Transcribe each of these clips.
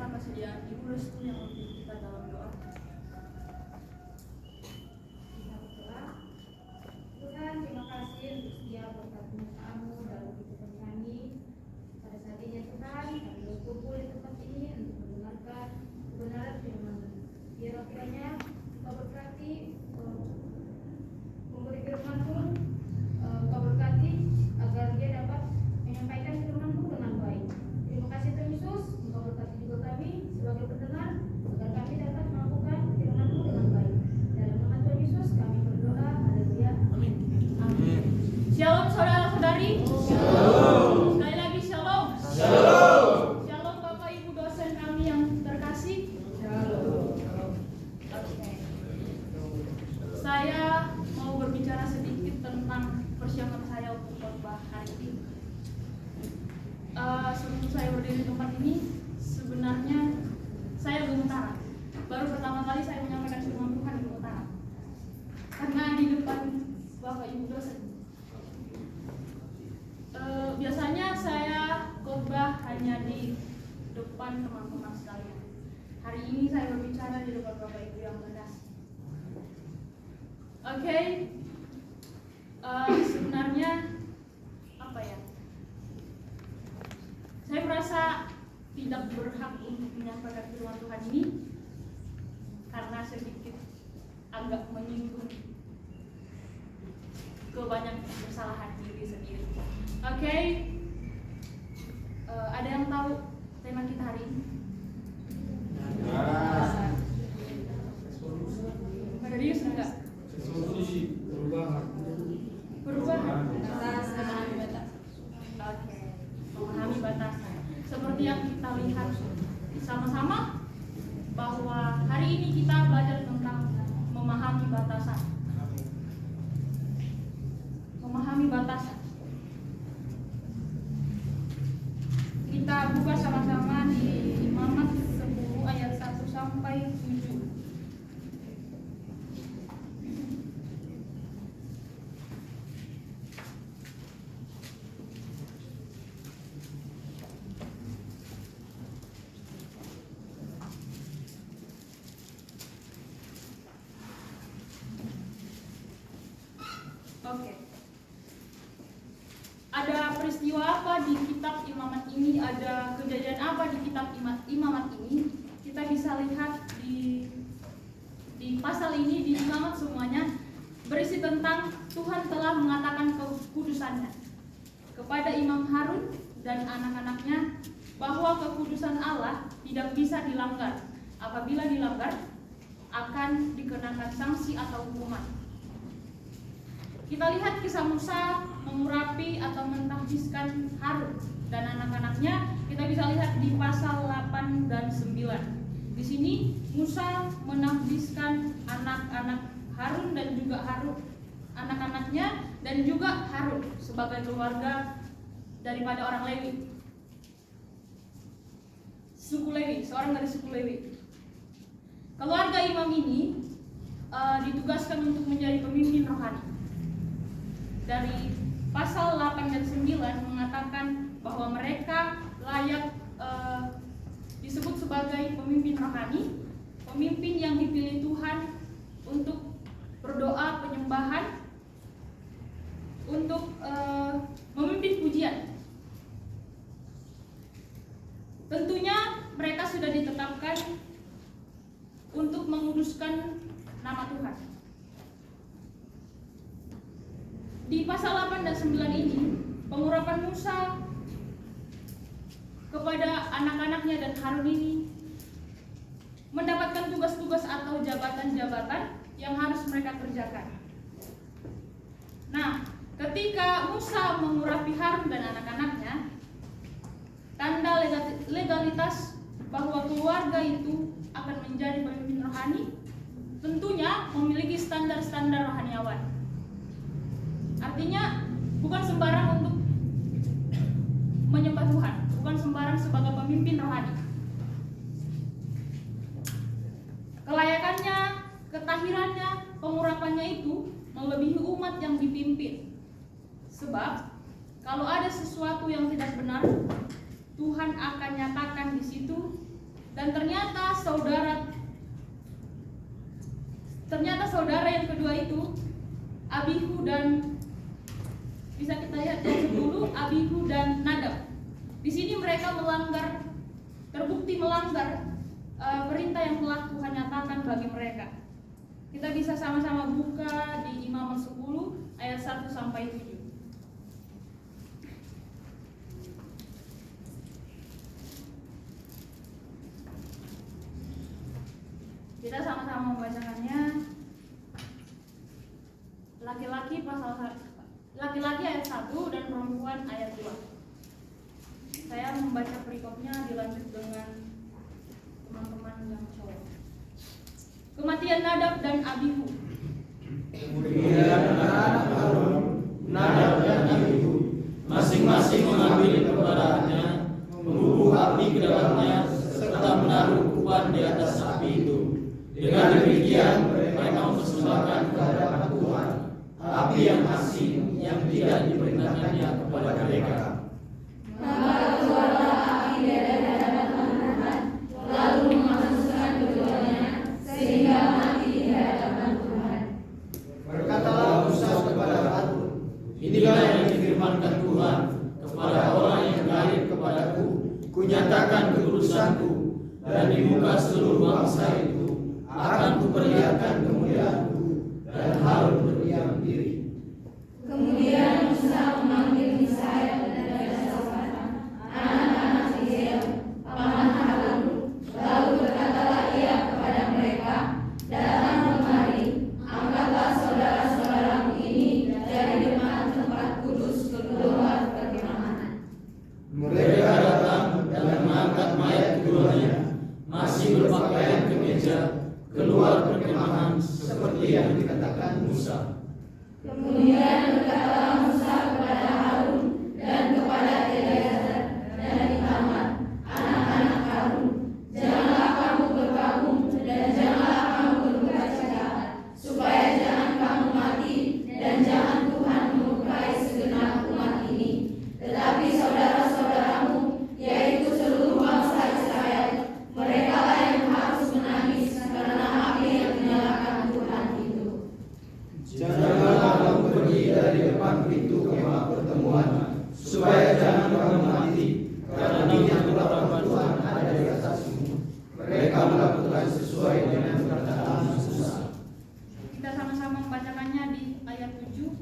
tanpa sediaan Ibu restu yang memimpin kita dalam doa. Kita berdoa. Tuhan, terima kasih untuk setiap berkat penyertaan-Mu dalam kehidupan kami. Pada saat ini Tuhan, kami berkumpul di tempat ini untuk mendengarkan kebenaran firman-Mu. Biar kiranya Engkau berkati memberi firman-Mu, Engkau berkati agar dia dapat menyampaikan firman-Mu dengan baik. Terima kasih Tuhan Yesus, Engkau berkati juga kami sebagai pendengar agar kami dapat melakukan firman-Mu dengan baik. Dalam nama Tuhan Yesus kami berdoa. Haleluya. Amin. Amin. Shalom saudara-saudari. Shalom. Sekali lagi shalom. Shalom. Shalom Bapak Ibu dosen kami yang terkasih. Shalom. Oke. Saya mau berbicara sedikit tentang persiapan saya untuk khotbah hari ini. Sebelum saya berdiri di tempat ini, sebenarnya saya gemetar. Baru pertama kali saya menyampaikan firman Tuhan di gemetar. Karena di depan Bapak Ibu dosen. Biasanya saya khotbah hanya di depan teman-teman sekalian. Hari ini saya berbicara di depan Bapak Ibu yang terkasih. Oke. Sebenarnya apa ya? Saya merasa tidak berhak untuk menyampaikan firman Tuhan ini karena sedikit agak menyinggung ke banyak kesalahan diri sendiri. Oke. Ada yang tahu tema kita hari ini? Serius enggak? Perubahan. Oke. Memahami batasan. Seperti yang kita lihat sama-sama bahwa hari ini kita belajar tentang memahami batasan. Memahami batasan. Kita buka sama-sama di Imamat 10 ayat 1 sampai 7. Oke. Ada peristiwa apa di kitab Imamat ini? Ada kejadian apa di kitab Imamat ini? Kita bisa lihat di pasal ini, di Imamat semuanya berisi tentang Tuhan telah mengatakan kekudusannya kepada Imam Harun dan anak-anaknya bahwa kekudusan Allah tidak bisa dilanggar. Apabila dilanggar akan dikenakan sanksi atau hukuman. Kita lihat kisah Musa mengurapi atau mentahbiskan Harun dan anak-anaknya. Kita bisa lihat di pasal 8 dan 9. Di sini Musa menahbiskan anak-anak Harun dan juga anak-anaknya dan juga Harun sebagai keluarga daripada orang Lewi. Suku Lewi, seorang dari suku Lewi. Keluarga imam ini ditugaskan untuk menjadi pemimpin rohani. Dari pasal 8 dan 9 mengatakan bahwa mereka layak disebut sebagai pemimpin rohani, pemimpin yang dipilih Tuhan untuk berdoa penyembahan, untuk memimpin pujian. Tentunya mereka sudah ditetapkan untuk menguduskan nama Tuhan. Di pasal 8 dan 9 ini, pengurapan Musa kepada anak-anaknya dan Harun ini mendapatkan tugas-tugas atau jabatan-jabatan yang harus mereka kerjakan. Nah, ketika Musa mengurapi Harun dan anak-anaknya, tanda legalitas bahwa keluarga itu akan menjadi pemimpin rohani tentunya memiliki standar-standar rohaniawan. Artinya bukan sembarang untuk menyembah Tuhan, bukan sembarang sebagai pemimpin rohani. Kelayakannya, ketahirannya, pengurapannya itu melebihi umat yang dipimpin. Sebab kalau ada sesuatu yang tidak benar, Tuhan akan nyatakan di situ Dan ternyata saudara yang kedua itu Abihu dan, bisa kita lihat yang dulu, Abihu dan Nadab. Di sini mereka terbukti melanggar perintah yang telah Tuhan nyatakan bagi mereka. Kita bisa sama-sama buka di Imamat 10 ayat 1 sampai 7. Kita sama-sama membacakannya. Laki-laki ayat 1 dan perempuan ayat 2. Saya membaca perikopnya dilanjut dengan teman-teman yang cowok. Kematian Nadab dan Abihu. Kemudian anak Harun, Nadab dan Abihu, masing-masing mengambil keparaannya, membubuh api ke dalamnya, serta menaruh kuban di atas api itu. Dengan demikian mereka mempersembahkan kehadapan Tuhan api yang asing yang tidak diperintahkannya kepada mereka. Maka keluarlah api dari hadapan Tuhan, lalu menghanguskan keduanya, sehingga mati di hadapan Tuhan. Berkatalah Musa kepada Harun, inilah yang difirmankan Tuhan kepada orang yang karib kepadaku, kunyatakan kekudusanku, dan di muka seluruh bangsa itu akan kuperlihatkan kemuliaanku, dan Harun berdiam diri. Kemudian Musa memanggil Misael dan Yosafat, anak-anak Israel, paman Harun. Lalu berkatalah ia kepada mereka, datang kemari, angkatlah saudara-saudaramu ini dari depan tempat kudus keluar perkemahan. Mereka datang dan mengangkat mayat keduanya, masih berpakaian kemeja, keluar perkemahan seperti yang dikatakan Musa. Kemudian berkatalah Musa kepada Harun dan kepada Eleazar dan Itamar, anak-anak Harun, janganlah kamu berkabung dan janganlah kamu berbukacita, supaya jangan kamu mati dan jangan Tuhan melukai segenap umat ini, tetapi saudara-saudaramu, yaitu seluruh bangsa Israel, mereka lah yang harus menangis karena api yang menyalakan Tuhan itu. Janganlah kamu pergi dari depan pintu kemah pertemuan, supaya jangan kamu mati, karena minyak kebakaran Tuhan ada di atasmu. Mereka melakukan sesuai dengan perkataan Musa. Kita sama-sama membacakannya di ayat 7.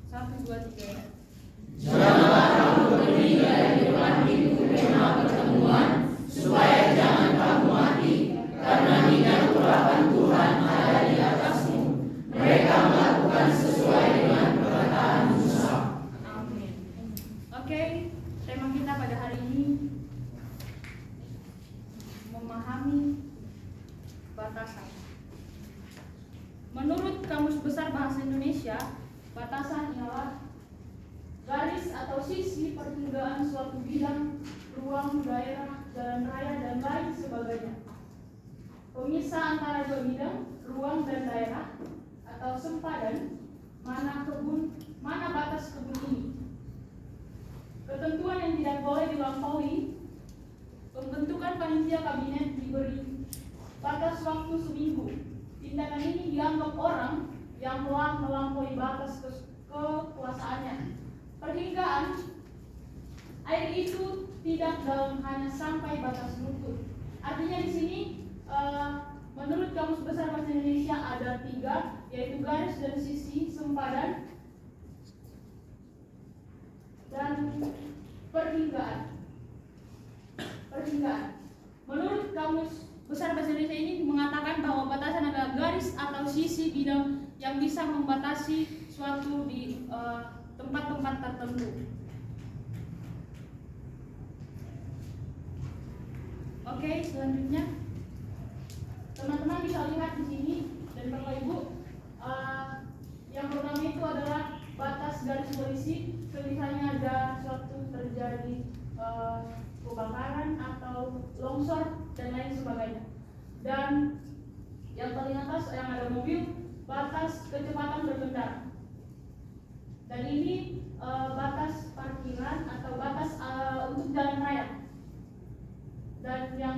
1, 2, 3 ya. Janganlah kamu pergi dari depan pintu kemah pertemuan, supaya jangan kamu mati, karena minyak kebakaran Tuhan ada di atasmu. Mereka melakukan sesuai dengan perkataan Musa. Amin. Oke, tema kita pada hari ini memahami batasan. Menurut Kamus Besar Bahasa Indonesia, batasan ialah garis atau sisi pertinggaan suatu bidang, ruang, daerah, jalan raya, dan lain sebagainya. Pemisah antara dua bidang, ruang, dan daerah, atau sempadan, mana batas kebun ini. Ketentuan yang tidak boleh dilampaui. Pembentukan panitia kabinet diberi batas waktu seminggu. Tindakan ini dianggap orang yang telah melampaui batas kekuasaannya. Perhinggaan, air itu tidak dalam hanya sampai batas lutut. Artinya di sini menurut Kamus Besar Bahasa Indonesia ada 3, yaitu garis dan sisi, sempadan, dan perhinggaan. Menurut Kamus Besar Bahasa Indonesia ini mengatakan bahwa batasan adalah garis atau sisi bidang yang bisa membatasi suatu di tempat-tempat tertentu. Oke, selanjutnya teman-teman bisa lihat di sini dan Bapak Ibu, yang pertama itu adalah batas garis polisi. Misalnya ada suatu terjadi kebakaran atau longsor dan lain sebagainya. Dan yang paling atas yang ada mobil, batas kecepatan berkendara. Dan ini batas parkiran atau batas untuk jalan raya. Dan yang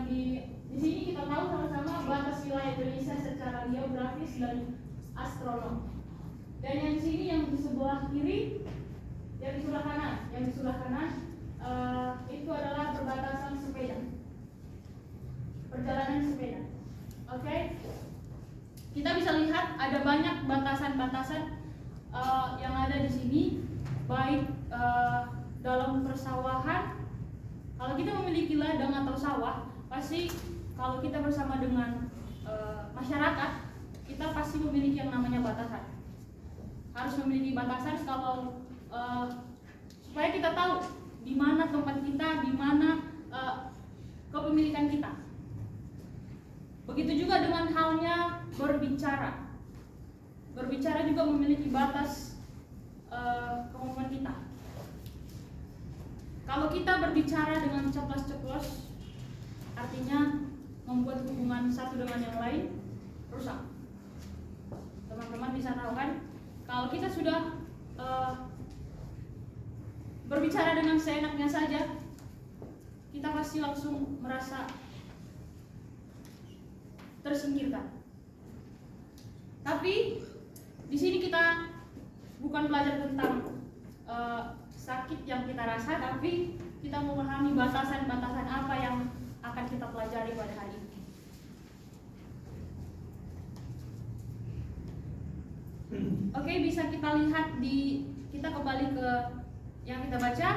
secara geografis dan astronom. Dan yang sini yang di sebelah kiri, yang di sebelah kanan itu adalah perbatasan sepeda, perjalanan sepeda. Oke, kita bisa lihat ada banyak batasan-batasan yang ada di sini, baik dalam persawahan. Kalau kita memiliki ladang atau sawah, pasti kalau kita bersama dengan masyarakat, kita pasti memiliki yang namanya batasan. Harus memiliki batasan kalau supaya kita tahu di mana tempat kita, di mana kepemilikan kita. Begitu juga dengan halnya berbicara. Berbicara juga memiliki batas kemampuan kita. Kalau kita berbicara dengan ceplos-ceplos, artinya membuat hubungan satu dengan yang lain rusak. Teman-teman bisa tahu kan, kalau kita sudah berbicara dengan seenaknya saja, kita pasti langsung merasa tersingkirkan. Tapi di sini kita bukan belajar tentang sakit yang kita rasa, tapi kita memahami batasan-batasan apa yang akan kita pelajari pada hari ini. Oke, bisa kita lihat kita kembali ke yang kita baca,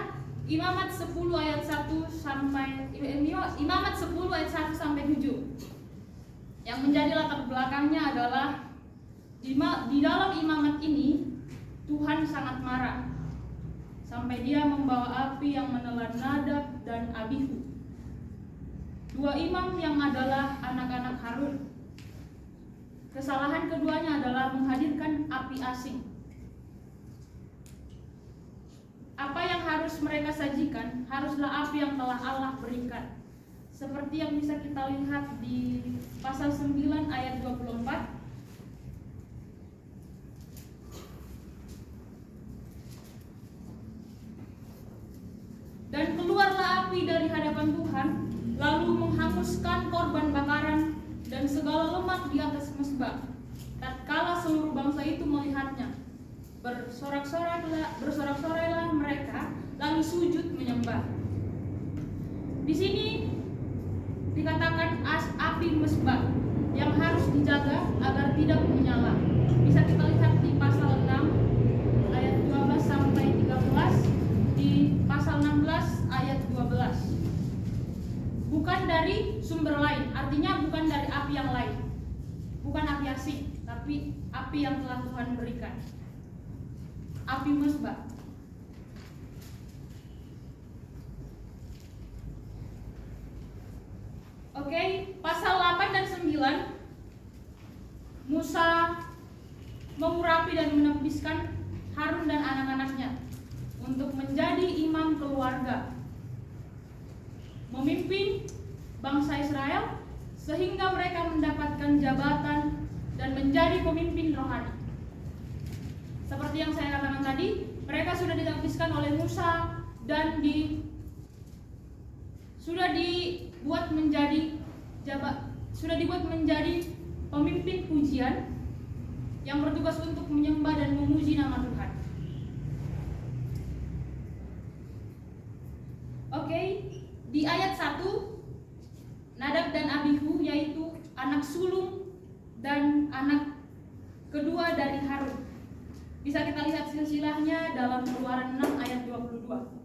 Imamat 10 ayat 1 sampai Imamat 10 ayat 1 sampai 7. Yang menjadi latar belakangnya adalah di dalam imamat ini Tuhan sangat marah sampai dia membawa api yang menelan Nadab dan Abihu, dua imam yang adalah anak-anak Harun. Kesalahan keduanya adalah menghadirkan api asing. Apa yang harus mereka sajikan haruslah api yang telah Allah berikan, seperti yang bisa kita lihat di pasal 9 ayat 24. Dan keluarlah api dari hadapan Tuhan, lalu menghanguskan korban bakaran dan segala lemak di atas mezbah. Tatkala seluruh bangsa itu melihatnya, bersorak-sorailah mereka, lalu sujud menyembah. Di sini dikatakan api mezbah yang harus dijaga agar tidak menyala. Bisa kita lihat di pasal 6 ayat 12 sampai 13. Di pasal 16 ayat 12. Bukan dari sumber lain, artinya bukan dari api yang lain, bukan api asing, tapi api yang telah Tuhan berikan, api mezbah. Oke, pasal 8 dan 9, Musa mengurapi dan menebiskan Harun dan anak-anaknya untuk menjadi imam keluarga, memimpin bangsa Israel sehingga mereka mendapatkan jabatan dan menjadi pemimpin rohani. Seperti yang saya katakan tadi, mereka sudah ditebiskan oleh Musa dan sudah dibuat menjadi pemimpin pujian yang bertugas untuk menyembah dan memuji nama Tuhan. Oke, di ayat 1, Nadab dan Abihu yaitu anak sulung dan anak kedua dari Harun. Bisa kita lihat silsilahnya dalam Keluaran 6 ayat 22.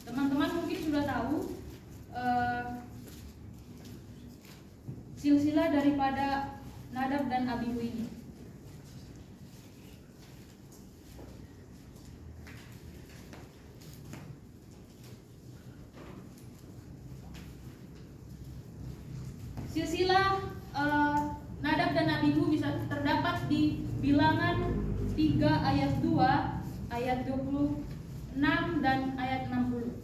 Teman-teman mungkin sudah tahu silsilah daripada Nadab dan Abihu ini. Silsilah Nadab dan Abihu bisa terdapat di Bilangan 3 ayat 2, ayat 26 dan ayat 60.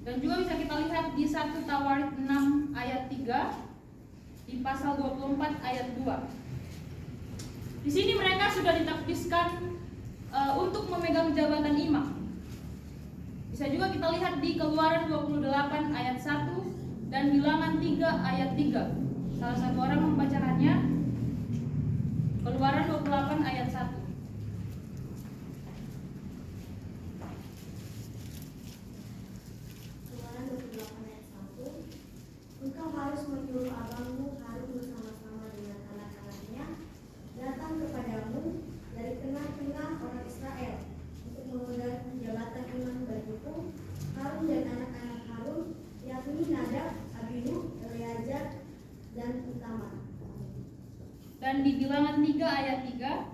Dan juga bisa kita lihat di 1 Tawarik 6 ayat 3, di pasal 24 ayat 2. Di sini mereka sudah ditakdiskan untuk memegang jabatan imam. Bisa juga kita lihat di Keluaran 28 ayat 1 dan Bilangan 3 ayat 3. Salah satu orang membacakannya. Keluaran 28 ayat 1. Keluaran 28 ayat 1. Engkau harus menyuruh abangmu Harun bersama-sama dengan anak-anaknya datang kepadamu dari tengah-tengah orang Israel untuk memegang jabatan imam bagiku. Harun dan anak-anak Harun, yakni Nadab, Abihu, Eleazar, dan Itamar. Dan di Bilangan 3 ayat 3.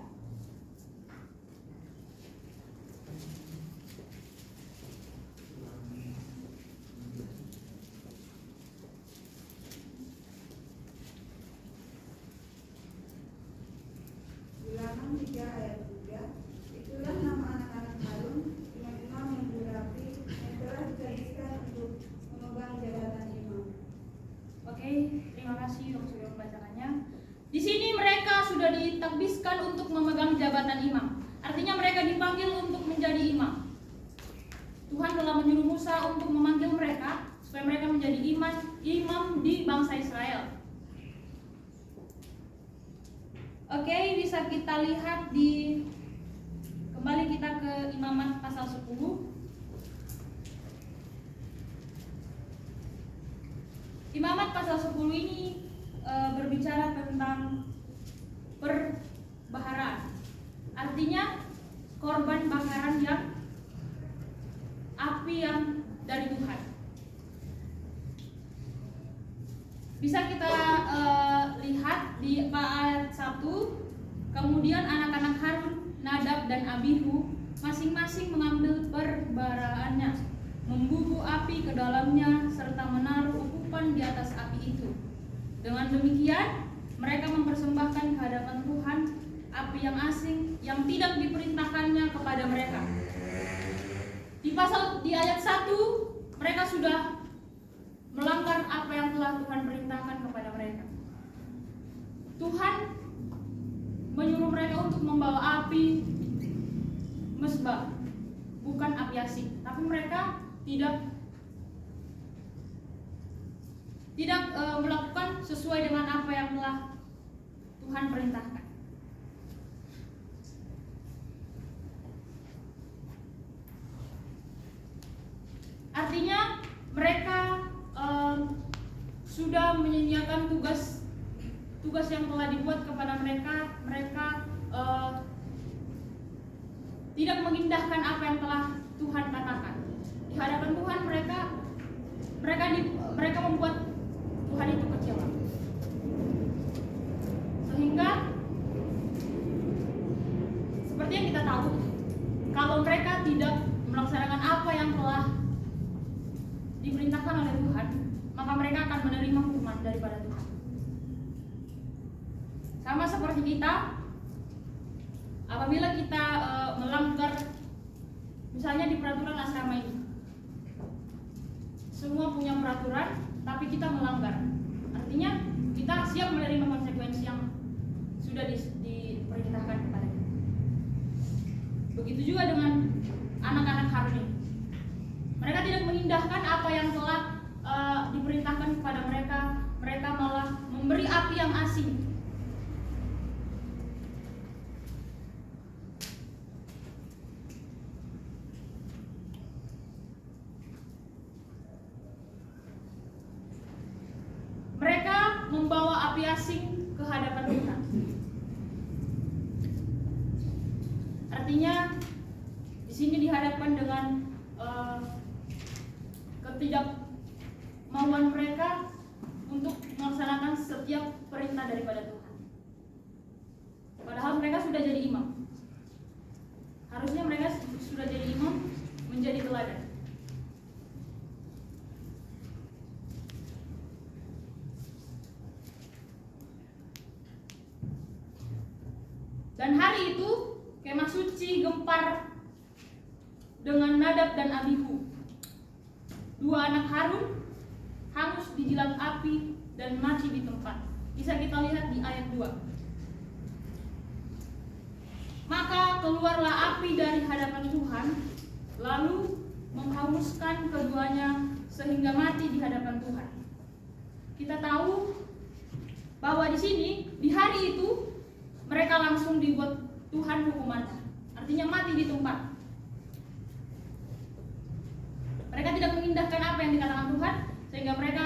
Bilangan 3 ayat 3. Itulah nama anak-anak Harun, imam-imam yang berapi yang telah digariskan untuk memegang jabatan imam. Oke, terima kasih yang sudah membacakannya. Di sini mereka sudah ditakbiskan untuk memegang jabatan imam. Artinya mereka dipanggil untuk menjadi imam. Tuhan telah menyuruh Musa untuk memanggil mereka supaya mereka menjadi imam di bangsa Israel. Oke, bisa kita lihat kembali kita ke Imamat pasal 10. Imamat pasal 10 ini berbicara tentang perbaharan. Artinya korban bakaran yang api yang dari Tuhan. Bisa kita lihat di ayat 1. Kemudian anak-anak Harun, Nadab dan Abihu masing-masing mengambil perbaraannya, membubuh api ke dalamnya serta menaruh ukupan di atas api itu. Dengan demikian mereka mempersembahkan kehadapan Tuhan api yang asing yang tidak diperintahkannya kepada mereka. Di ayat 1 mereka sudah melanggar apa yang telah Tuhan perintahkan kepada mereka. Tuhan menyuruh mereka untuk membawa api mezbah, bukan api asing, tapi mereka tidak melakukan sesuai dengan apa yang telah Tuhan perintahkan. Artinya mereka sudah menyia-nyiakan tugas yang telah dibuat kepada mereka. Mereka tidak mengindahkan apa yang telah Tuhan katakan. Di hadapan Tuhan mereka membuat Tuhan itu kecewa. Sehingga seperti yang kita tahu, kalau mereka tidak melaksanakan apa yang telah diperintahkan oleh Tuhan, maka mereka akan menerima hukuman daripada Tuhan. Sama seperti kita, apabila kita melanggar misalnya di peraturan asrama ini, semua punya peraturan tapi kita melanggar, artinya kita siap menerima konsekuensi yang sudah diperintahkan kepada kita. Begitu juga dengan anak-anak Harun ini. Mereka tidak mengindahkan apa yang telah diperintahkan kepada mereka. Mereka malah memberi api yang asing. Mereka membawa api asing ke hadapan Tuhan. Artinya di sini dihadapkan dengan ketidakmauan mereka untuk melaksanakan setiap perintah daripada Tuhan. Padahal mereka sudah jadi imam. Harusnya mereka sudah jadi imam, menjadi teladan. Dan hari itu kemah suci gempar dengan Nadab dan Abihu. Dua anak Harun hangus dijilat api dan mati di tempat. Bisa kita lihat di ayat 2. Maka keluarlah api dari hadapan Tuhan, lalu menghanguskan keduanya sehingga mati di hadapan Tuhan. Kita tahu bahwa di sini di hari itu mereka langsung dibuat Tuhan hukumannya, artinya mati di tempat. Mereka tidak mengindahkan apa yang dikatakan Tuhan sehingga mereka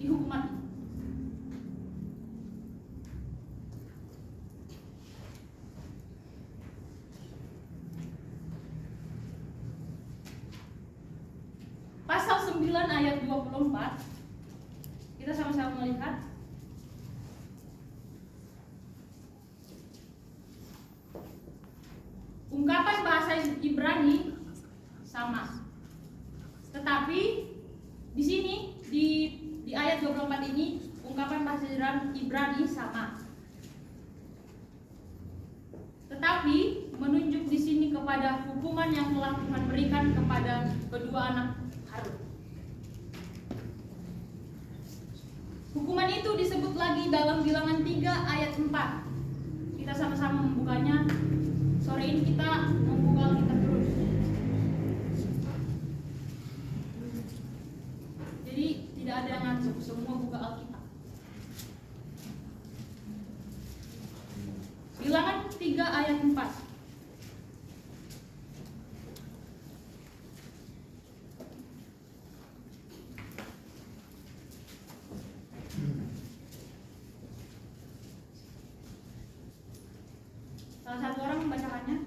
dihukum mati. Pasal 9 ayat 24, kita sama-sama melihat. Ungkapan bahasa Ibrani sama. Tetapi di sini di ayat 24 ini ungkapan bahasa Ibrani sama. Tetapi menunjuk di sini kepada hukuman yang telah Tuhan berikan kepada kedua anak Harun. Hukuman itu disebut lagi dalam Bilangan 3 ayat 4. Kita sama-sama membukanya. Sore ini kita membuka Alkitab terus. Jadi tidak ada yang ngantuk, semua buka Alkitab. Bilangan 3 ayat 4. Salah satu orang membacakannya.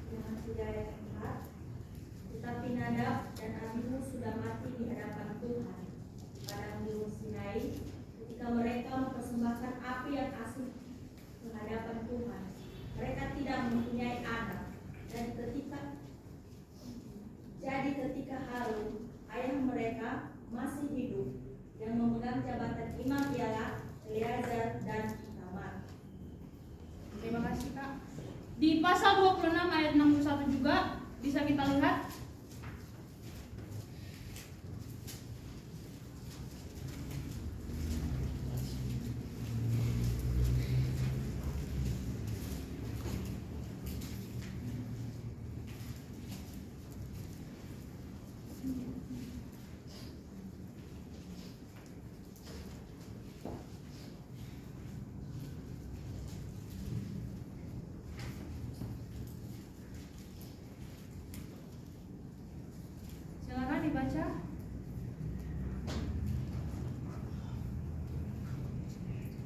Bilangan 3 ayat 4. Tetapi Nadab dan Abihu sudah mati di hadapan Tuhan di padang gurun Sinai ketika mereka mempersembahkan api yang asli ke hadapan Tuhan. Mereka tidak mempunyai anak dan ketika Harun ayah mereka masih hidup, yang memegang jabatan imam ialah Eleazar dan Itamar. Terima kasih Kak. Di pasal 26 ayat 61 juga bisa kita lihat. Silakan dibaca.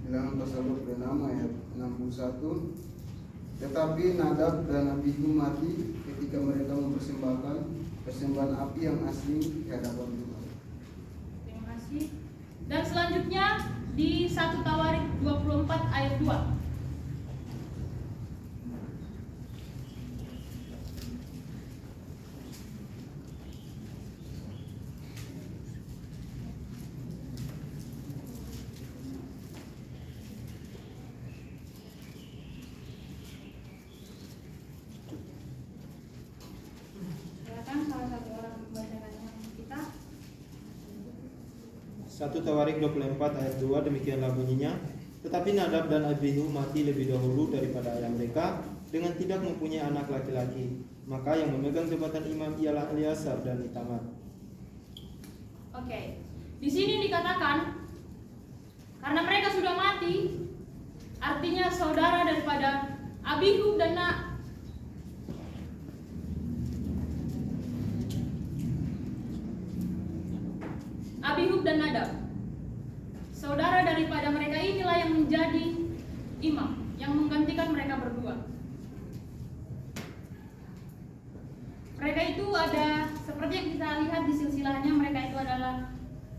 Bilangan pasal 26 ayat 61. Tetapi Nadab dan Abihu mati ketika mereka mempersembahkan persembahan api yang asli di hadapan Tuhan. Terima kasih. Dan selanjutnya di 1 Tawarik 24 ayat 2. Silakan salah satu orang membacakannya kita. 1 Tawarik 24 ayat 2 demikianlah bunyinya. Tetapi Nadab dan Abihu mati lebih dahulu daripada ayah mereka dengan tidak mempunyai anak laki-laki. Maka yang memegang jabatan imam ialah Eleazar dan Itamar. Oke. Di sini dikatakan karena mereka sudah mati, artinya saudara daripada Abihu dan Nadab. Saudara daripada mereka inilah yang menjadi imam, yang menggantikan mereka berdua. Mereka itu ada, seperti yang kita lihat di silsilahnya, mereka itu adalah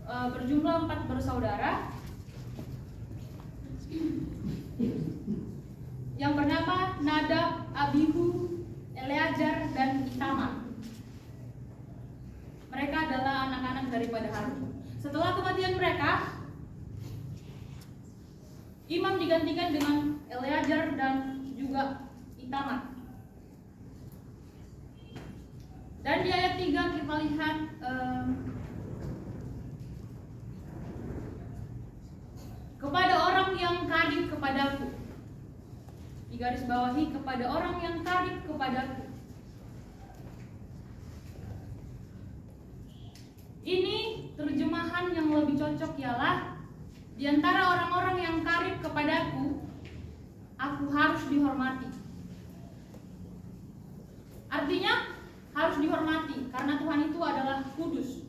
berjumlah 4 bersaudara yang bernama Nadab, Abihu, Eleazar, dan Itamar. Mereka adalah anak-anak daripada Harun. Setelah kematian mereka, imam digantikan dengan Eleazar dan juga Itamar. Dan di ayat 3 kita lihat kepada orang yang karib kepadaku. digarisbawahi kepada orang yang karib kepadaku. Ini terjemahan yang lebih cocok ialah di antara orang-orang yang karib kepadaku, aku harus dihormati. Artinya harus dihormati karena Tuhan itu adalah kudus.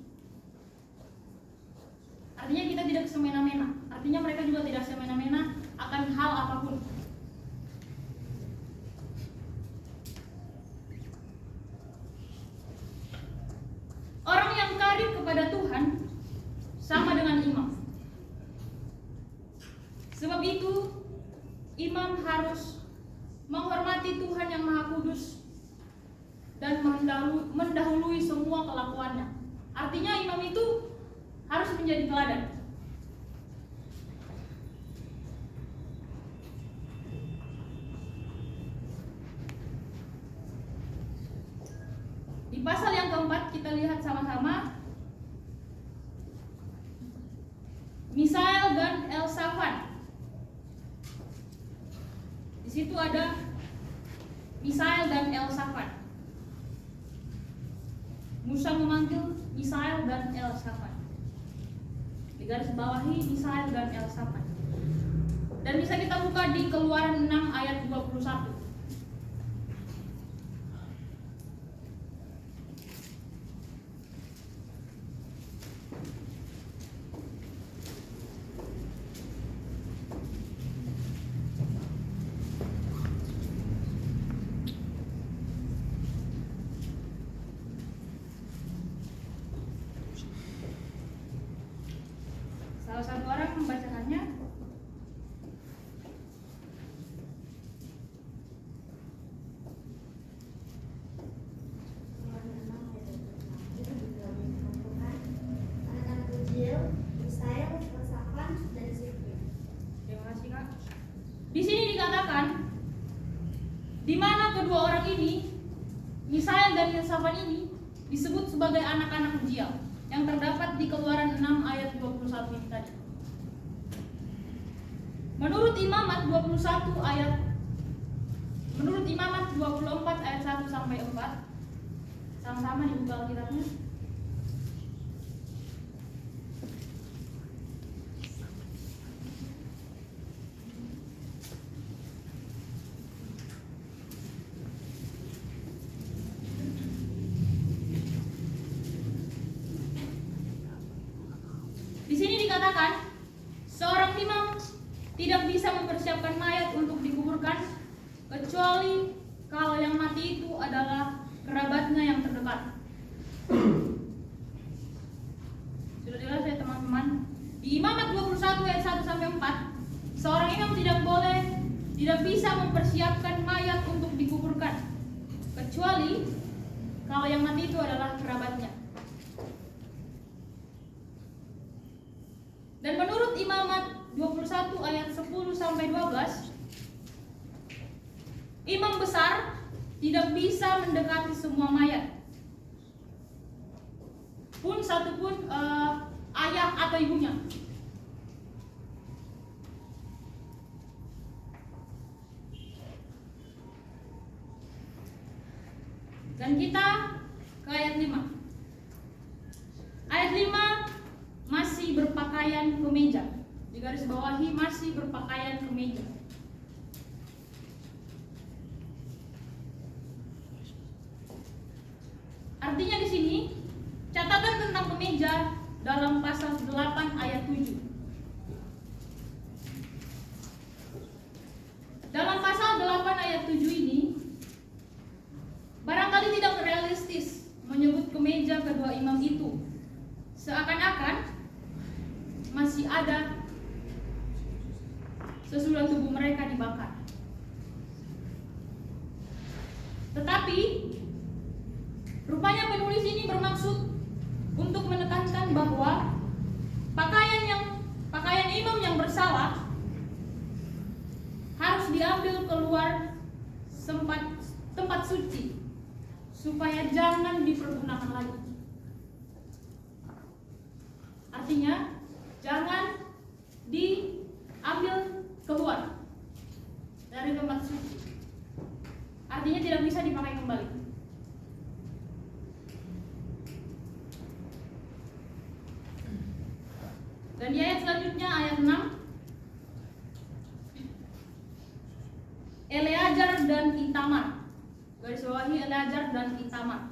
Artinya kita tidak semena-mena. Artinya mereka juga tidak semena-mena akan hal apapun. Orang yang karib kepada Tuhan sama dengan imam. Sebab itu imam harus menghormati Tuhan yang Maha Kudus dan mendahului semua kelakuannya. Artinya imam itu harus menjadi teladan. Di pasal yang keempat kita lihat sama-sama Misael dan Elsafan. Di situ ada Misael dan Elsafan. Musa memanggil Misael dan Elsafan. Digarisbawahi Misael dan Elsafan. Dan bisa kita buka di Keluaran 6 ayat 21. Salah satu orang membacakannya. Anak-anak kecil, Misael, Elsafan, dan Zikri. Terima kasih, Kak. Di sini dikatakan di mana kedua orang ini, Misael dan Elsafan ini disebut sebagai anak-anak Uziel yang terdapat di Keluaran 6 ayat 21 ini tadi. Menurut Imamat 24 ayat 1 sampai 4. Sama-sama dibuka Alkitabnya. Di sini dikatakan seorang imam tidak bisa mempersiapkan mayat untuk dikuburkan kecuali kalau yang mati itu adalah kerabatnya yang terdekat. Sudah jelas ya teman-teman. Di Imamat 21 ayat 1 sampai 4, seorang imam tidak bisa mempersiapkan mayat untuk dikuburkan kecuali kalau yang mati itu adalah kerabatnya. Dan menurut Imamat 21 ayat 10 sampai 12, imam besar tidak bisa mendekati semua mayat, pun satupun ayah atau ibunya. Dan kita ke ayat 5. Ayat 5 masih berpakaian kemeja. Digarisbawahi masih berpakaian kemeja. Artinya di sini catatan tentang kemeja dalam pasal 8 ayat 7. Dalam pasal 8 ayat 7 ini barangkali tidak realistis menyebut kemeja kedua imam itu, seakan-akan masih ada sesudah tubuh mereka dibakar. Tetapi rupanya penulis ini bermaksud untuk menekankan bahwa pakaian imam yang bersalah harus diambil keluar tempat suci supaya jangan dipergunakan lagi. Artinya jangan diambil keluar dari tempat suci. tidak bisa dipakai kembali. Dan di ayat selanjutnya, ayat 6, Eleazar dan Itamar. Garis bawahi Eleazar dan Itamar.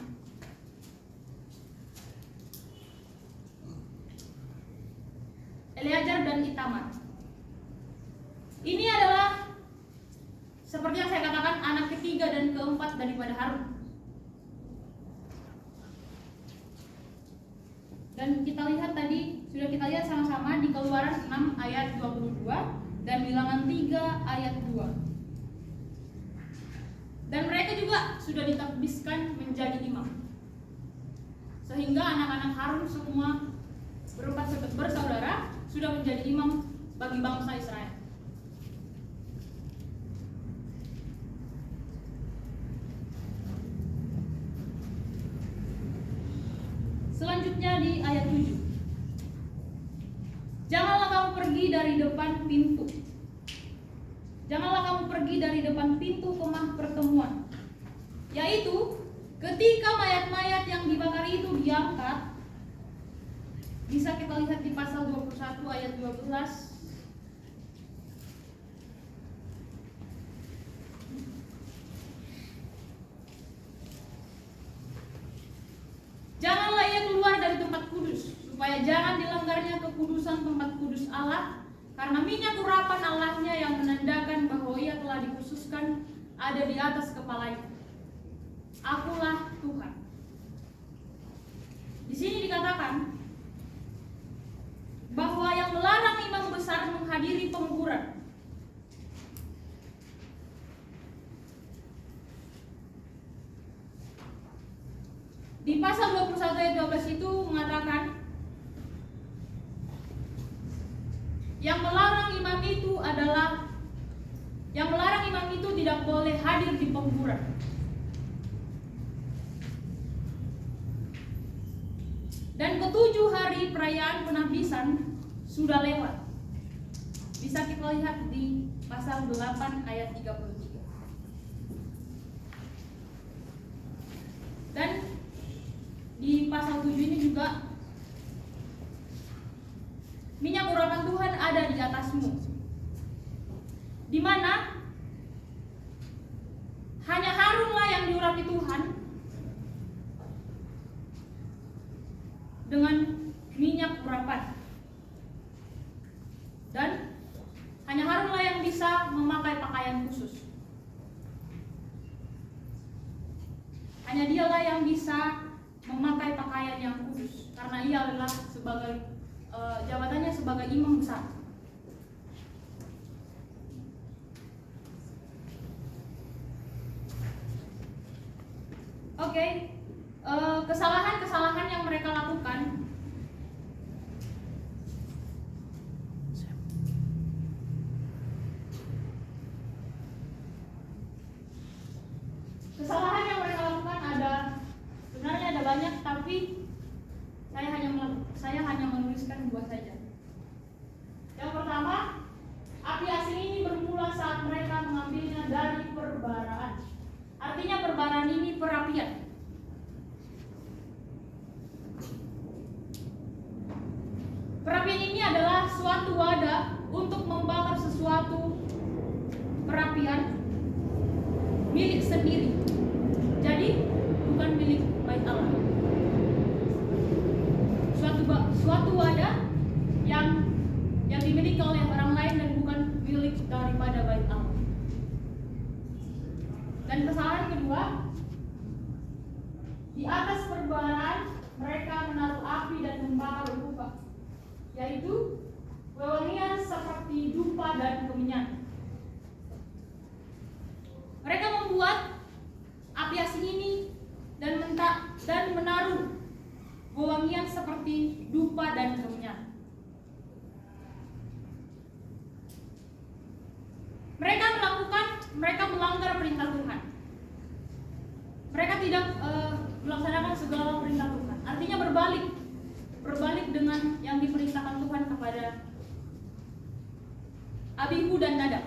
Eleazar dan Itamar. Ini adalah seperti yang saya katakan, anak ketiga dan keempat daripada Harun. Dan kita lihat tadi, sudah kita lihat sama-sama di Keluaran 6 ayat 22 dan Bilangan 3 ayat 2. Dan mereka juga sudah ditakbiskan menjadi imam. Sehingga anak-anak Harun semua berempat bersaudara sudah menjadi imam bagi bangsa Israel. Selanjutnya di ayat 7. Janganlah kamu pergi dari depan pintu. Janganlah kamu pergi dari depan pintu kemah pertemuan. Yaitu ketika mayat-mayat yang dibakar itu diangkat. Bisa kita lihat di pasal 21 ayat 12. Janganlah ia keluar dari tempat kudus, supaya jangan dilanggarnya kekudusan tempat kudus Allah, karena minyak urapan Allahnya yang menandakan bahwa ia telah dikhususkan ada di atas kepalanya. Akulah Tuhan. Di sini dikatakan bahwa yang melarang imam besar menghadiri penguburan. Di pasal 21 ayat 12 itu mengatakan yang melarang imam itu tidak boleh hadir di penguburan. Dan ketujuh hari perayaan penahbisan sudah lewat. Bisa kita lihat di pasal 8 ayat 33. Dan di pasal 7 ini juga minyak urapan Tuhan ada di atasmu, di mana hanya Harunlah yang diurapi Tuhan dengan minyak urapan, dan hanya Harunlah yang bisa memakai pakaian khusus. Hanya dialah yang bisa memakai pakaian yang kudus, karena ia adalah sebagai jabatannya sebagai imam besar. Oke, kesalahan-kesalahan yang mereka lakukan sebenarnya ada banyak, tapi saya hanya menuliskan 2 saja. Yang pertama, api asing ini bermula saat mereka mengambilnya dari perbaraan. Artinya perbaraan ini perapian. Perapian ini adalah suatu wadah untuk membakar sesuatu perapian milik sendiri. Jadi bukan milik bait Allah. Suatu wadah yang dimiliki oleh orang lain dan bukan milik daripada bait Allah. Dan kesalahan kedua, di atas perbaraan mereka menaruh api dan membakar dupa, yaitu wewangian seperti dupa dan kemenyan. Mereka membuat api asing ini dan menaruh wewangian seperti dupa dan kemenyan. Mereka melanggar perintah Tuhan. Mereka tidak melaksanakan segala perintah Tuhan. Artinya berbalik dengan yang diperintahkan Tuhan kepada Abihu dan Nadab.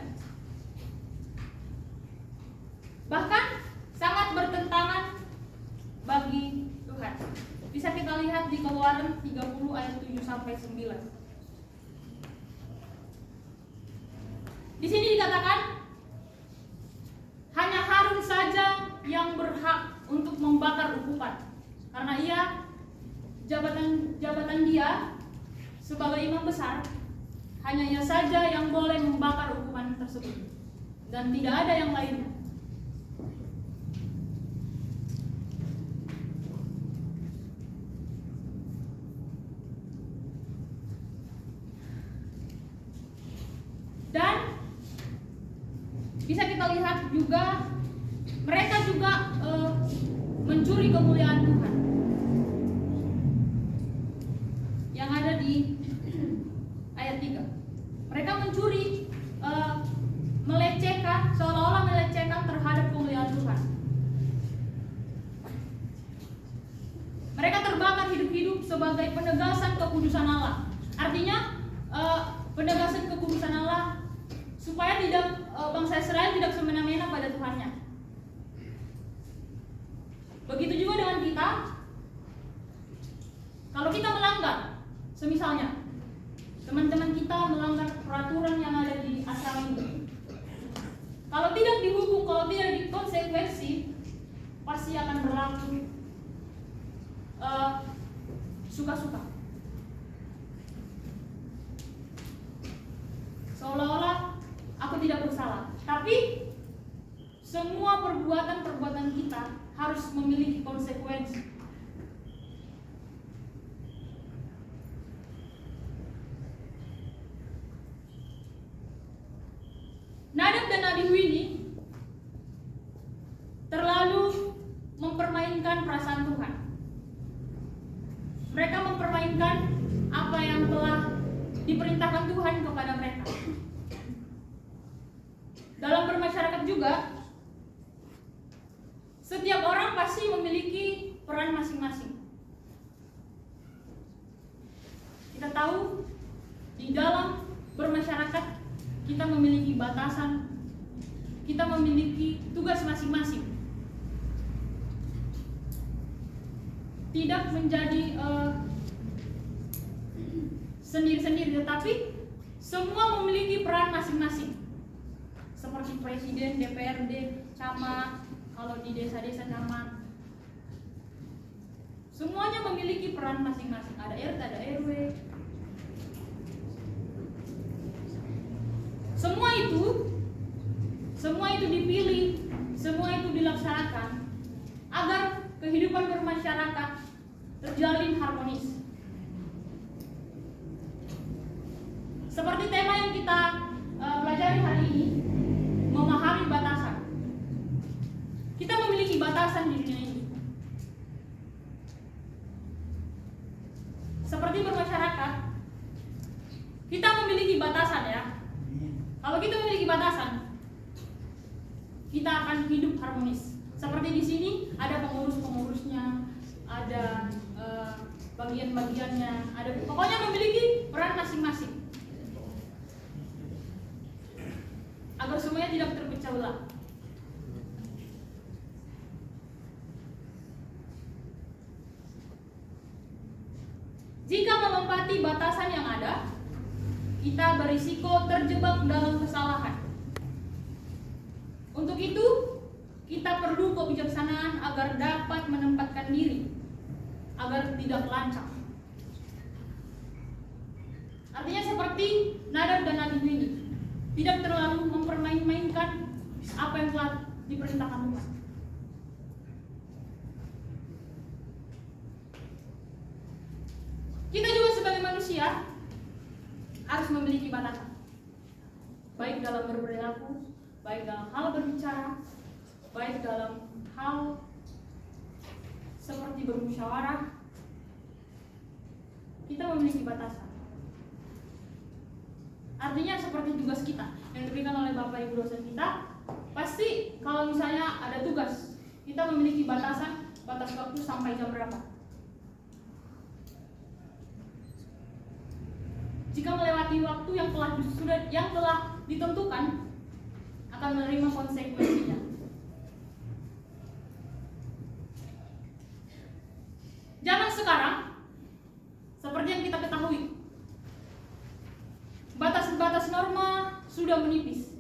Bahkan lihat di Keluaran 30 ayat 7 sampai 9. Di sini dikatakan hanya Harun saja yang berhak untuk membakar ukupan, karena jabatan dia sebagai imam besar, hanya ia saja yang boleh membakar ukupan tersebut dan tidak ada yang lainnya. Dan bisa kita lihat juga mereka juga mencuri kemuliaan Tuhan yang ada di ayat 3. Mereka mencuri, melecehkan, seolah-olah melecehkan terhadap kemuliaan Tuhan. Mereka terbakar hidup-hidup sebagai penegasan kekudusan Allah. Artinya penegasan kekudusan Allah supaya tidak bangsa Israel tidak semena-mena pada Tuhannya. Begitu juga dengan kita. Kalau kita melanggar, semisalnya teman-teman kita melanggar peraturan yang ada di asrama ini, kalau tidak dihukum, kalau tidak dikonsekuensi, pasti akan berlaku suka-suka. Seolah-olah aku tidak bersalah, tapi semua perbuatan kita harus memiliki konsekuensi. Nadab dan Abihu ini terlalu mempermainkan perasaan Tuhan. Mereka mempermainkan apa yang telah diperintahkan Tuhan kepada mereka. Dalam bermasyarakat juga, setiap orang pasti memiliki peran masing-masing. Kita tahu di dalam bermasyarakat kita memiliki batasan, kita memiliki tugas masing-masing. Tidak menjadi sendiri-sendiri, tetapi semua memiliki peran masing-masing. Seperti presiden, DPRD, camat, kalau di desa-desa camat, semuanya memiliki peran masing-masing. Ada RT, ada RW. Semua itu dipilih, semua itu dilaksanakan agar kehidupan bermasyarakat terjalin harmonis. Seperti tema yang kita pelajari hari ini, memahami batasan. Kita memiliki batasan di dunia ini. Seperti bermasyarakat, kita memiliki batasan ya. Kalau kita memiliki batasan, kita akan hidup harmonis. Seperti di sini ada pengurus-pengurusnya, ada bagian-bagiannya, ada pokoknya memiliki peran masing-masing. Agar semuanya tidak terpecah belah. Jika melompati batasan yang ada, kita berisiko terjebak dalam kesalahan. Untuk itu, kita perlu kebijaksanaan agar dapat menempatkan diri, agar tidak lancang. Artinya seperti Nadab dan Abihu ini, tidak terlalu mempermain-mainkan apa yang telah diperintahkan Tuhan. Kita juga sebagai manusia harus memiliki batasan, baik dalam berperilaku, baik dalam hal berbicara, baik dalam hal seperti bermusyawarah. Kita memiliki batasan. Artinya seperti tugas kita yang diberikan oleh Bapak Ibu dosen kita, pasti kalau misalnya ada tugas, kita memiliki batasan, batas waktu sampai jam berapa. Jika melewati waktu yang telah ditentukan, akan menerima konsekuensinya. Zaman sekarang batas norma sudah menipis.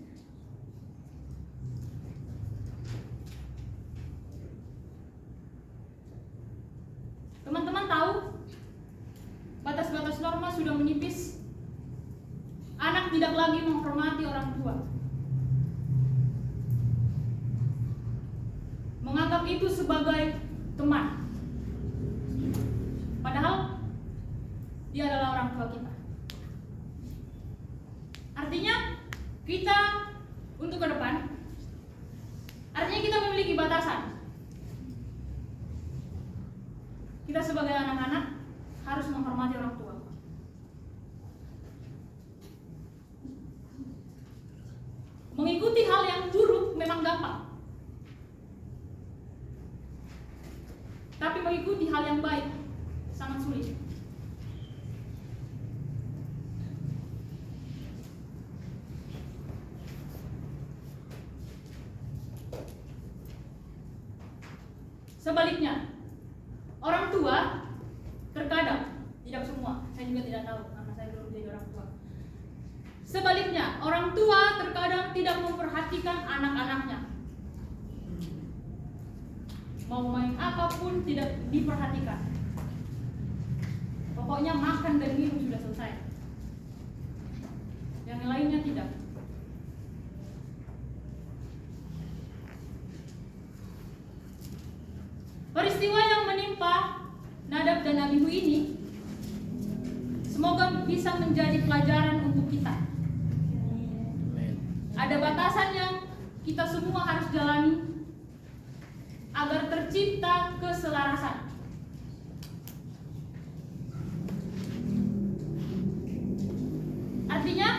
Teman-teman tahu batas-batas norma sudah menipis. Anak tidak lagi menghormati orang tua, menganggap itu sebagai teman, padahal dia adalah orang tua kita. Artinya kita untuk ke depan, artinya kita memiliki batasan. Kita sebagai anak-anak harus menghormati orang tua. Mengikuti hal yang buruk memang gampang, tapi mengikuti hal yang baik sangat sulit. Sebaliknya, orang tua terkadang, tidak semua, saya juga tidak tahu karena saya belum jadi orang tua. Sebaliknya, orang tua terkadang tidak memperhatikan anak-anaknya. Mau main apapun tidak diperhatikan. Pokoknya makan dan minum sudah selesai. Yang lainnya tidak. Peristiwa yang menimpa Nadab dan Abihu ini semoga bisa menjadi pelajaran untuk kita. Ada batasan yang kita semua harus jalani agar tercipta keselarasan. Artinya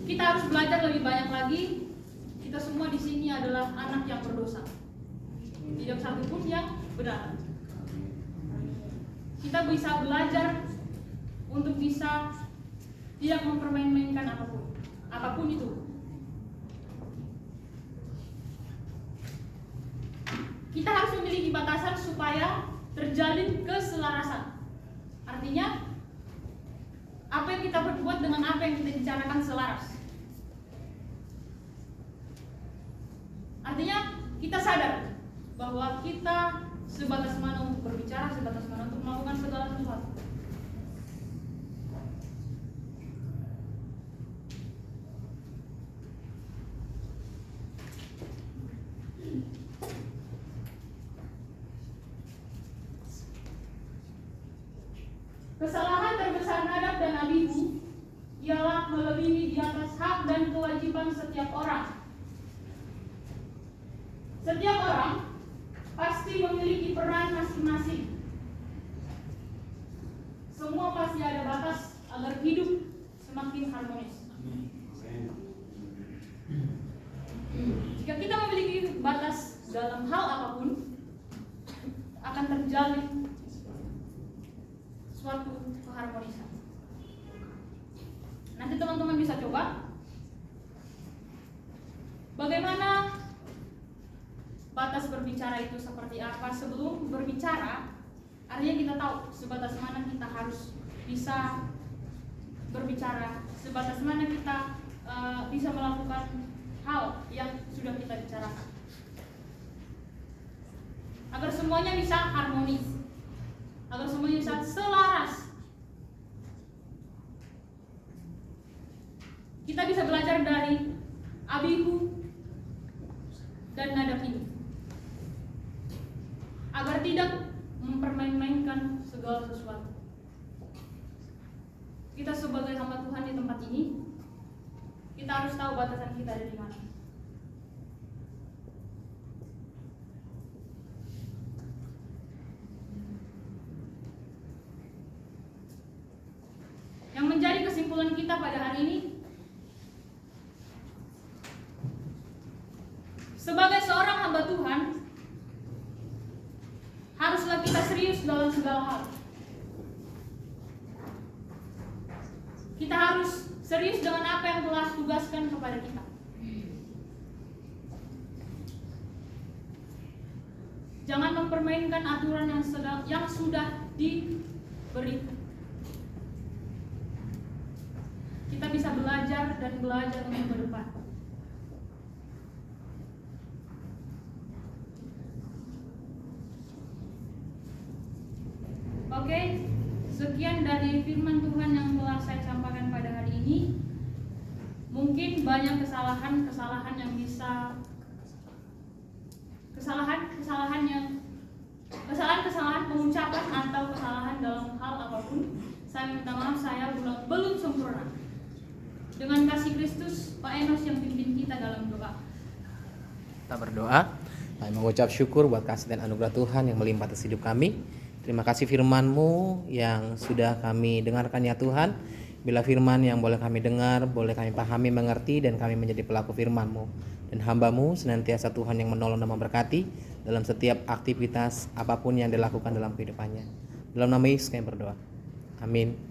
kita harus belajar lebih banyak lagi. Kita semua di sini adalah anak yang berdosa. Tidak satu pun yang benar. Kita bisa belajar untuk bisa tidak mempermain-mainkan apapun itu. Kita harus memiliki batasan supaya terjalin keselarasan. Artinya apa yang kita berbuat dengan apa yang kita bicarakan selaras. Artinya kita sadar bahwa kita sebatas mana untuk berbicara, sebatas mana untuk melakukan segala sesuatu. Kesalahan terbesar Nadab dan Abihu ialah melebihi di atas hak dan kewajiban setiap orang. Setiap orang pasti memiliki peran masing-masing. Semua pasti ada batas agar hidup semakin harmonis. Jika kita memiliki batas dalam hal apapun, akan terjalin suatu keharmonisan. Nanti teman-teman bisa coba bagaimana batas berbicara itu seperti apa. Sebelum berbicara, artinya kita tahu sebatas mana kita harus bisa berbicara, sebatas mana kita bisa melakukan hal yang sudah kita bicarakan, agar semuanya bisa harmonis, agar semuanya bisa selaras. Kita bisa belajar dari Abihu dan Nadab ini agar tidak mempermain-mainkan segala sesuatu. Kita sebagai hamba Tuhan di tempat ini, kita harus tahu batasan kita ada di mana. Yang menjadi kesimpulan kita pada hari ini, sebagai seorang hamba Tuhan, haruslah kita serius dalam segala hal. Kita harus serius dengan apa yang telah tugaskan kepada kita. Jangan mempermainkan aturan yang sudah diberi. Kita kita bisa belajar dan belajar untuk ke depan. Oke, sekian dari firman Tuhan yang telah saya sampaikan pada hari ini. Mungkin banyak kesalahan yang bisa kesalahan pengucapan atau kesalahan dalam hal apapun. Saya minta maaf, saya belum sempurna. Dengan kasih Kristus, Pak Enos yang pimpin kita dalam doa. Kita berdoa. Kami mengucap syukur buat kasih dan anugerah Tuhan yang melimpah atas hidup kami. Terima kasih firman-Mu yang sudah kami dengarkan ya Tuhan. Bila firman yang boleh kami dengar, boleh kami pahami, mengerti, dan kami menjadi pelaku firman-Mu. Dan hamba-Mu senantiasa Tuhan yang menolong dan memberkati dalam setiap aktivitas apapun yang dilakukan dalam kehidupannya. Dalam nama Yesus kami berdoa. Amin.